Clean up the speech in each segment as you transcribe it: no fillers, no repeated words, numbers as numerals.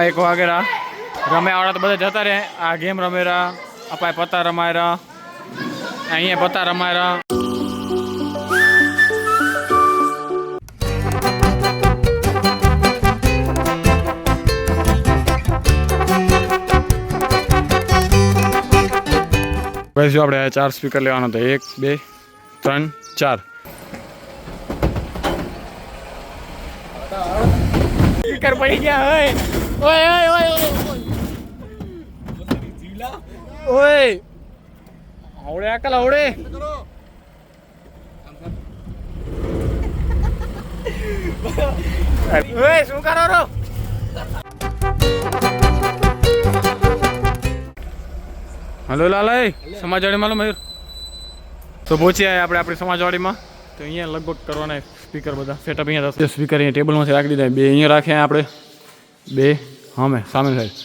1 વાગેરા રમ્યાવાળા તો બધા જતા રહે. આ ગેમ રમેરા, અપાય પત્તા રમાયરા, અહીંયા પત્તા રમાયરા. બસ જો આપણે 4 સ્પીકર લેવાનો હતો. 1 2 3 4 સ્પીકર પડી ગયા. ઓય ઓય ઓય ઓય આવડે અકલ આવડે. ઓય શું કરો રો? હલો લાલાઈ, સમાજવાડીમાં લો મયુર. તો પહોંચી આવ્યા આપણે આપણી સમાજવાડીમાં. તો અહીંયા લગભગ કરવાના સ્પીકર બધા સેટઅપ અહીંયા થશે. સ્પીકર અહીંયા ટેબલમાંથી રાખી દીધા. 2 અહીંયા રાખ્યા આપણે, 2 સામે સામે સાઈડ.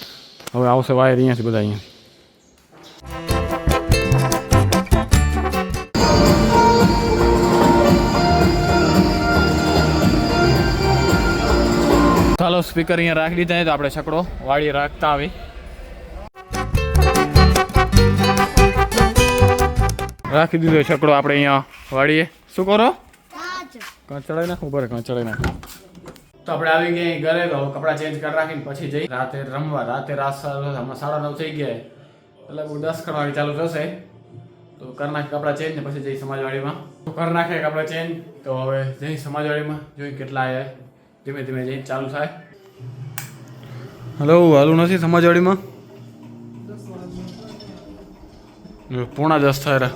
હવે આવશે વાયર અહીંયાથી બધા અહીંયા. ચાલો સ્પીકર અહીંયા રાખી દીધા. તો આપણે છકડો વાળી રાખતા આવી. રાખી દીધો છકડો આપણે અહીંયા વાળીએ. શું કરો? કાં ચડાવી નાખ ઉપર, કાં ચડાવી નાખ. તો આપણે આવી ગયા ઘરે. તો કપડાં ચેન્જ કરી રાખીને પછી જઈ રાતે રમવા. રાતે હમણાં 9:30 થઈ ગયા, એટલે 10 વાગે ચાલુ થશે. તો કરી નાખી કપડાં ચેન્જ ને પછી જઈ સમાજવાડીમાં. તો કરી નાખે કપડાં ચેન્જ. તો હવે જઈ સમાજવાડીમાં જોઈ કેટલા આવ્યા. ધીમે ધીમે જઈ ચાલુ થાય. હલો હાલું નથી સમાજવાડીમાં. 9:45 થાય.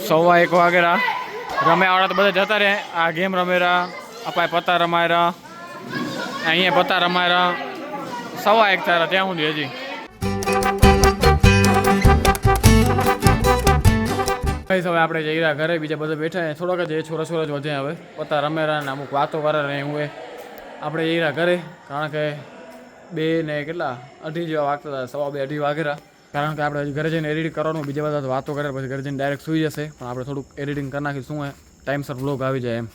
સવા 1 વાગેરા રમ્યાવાળા તો બધા જતા રહે. આ ગેમ રમેરા, અપાય પત્તા રમાયરા, અહીંયા પત્તા રમાયરા. 1:15 થાય ત્યાં સુધી હજી. હવે આપણે જઈ રહ્યા ઘરે. બીજા બધા બેઠા થોડાક જ છોરા જ વધે. હવે પત્તા રમેરા ને અમુક વાતો કરે ને હું આપણે જઈ રહ્યા ઘરે. કારણ કે 2 ને કેટલા 2:30 જેવા વાગતા હતા. 2:30 વાગેરા. કારણ કે આપણે ઘરે જઈને એડિટિંગ કરવાનું, બીજા બધા વાતો કરે પછી ઘરે જઈને ડાયરેક્ટ સૂઈ જશે. પણ આપણે થોડુંક એડિટિંગ કરી નાખી શું ટાઈમસર વ્લોગ આવી જાય એમ.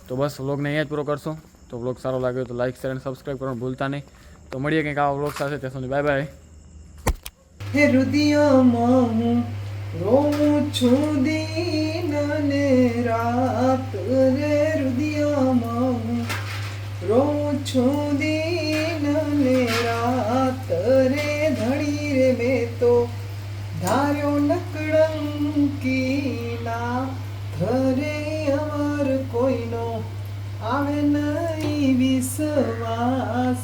તો બસ વ્લોગને અહીંયા જ પૂરો કરશું. તો વ્લોગ સારો લાગ્યો તો લાઈક શેર અને સબસ્ક્રાઈબ કરવાનું ભૂલતા નહીં. તો મળીએ કંઈક આવા વ્લોગ સાથે. ત્યાં સુધી બાય બાય. હૃદયમાં રોઉં છું દિન ને રાત. રે રુદિયામાં રોઉં છું દિન ને રાત રે ધણી રે મેં તો ધાર્યો નકળંકીના ઘરે અમર કોઈનો આવે નહીં વિશ્વાસ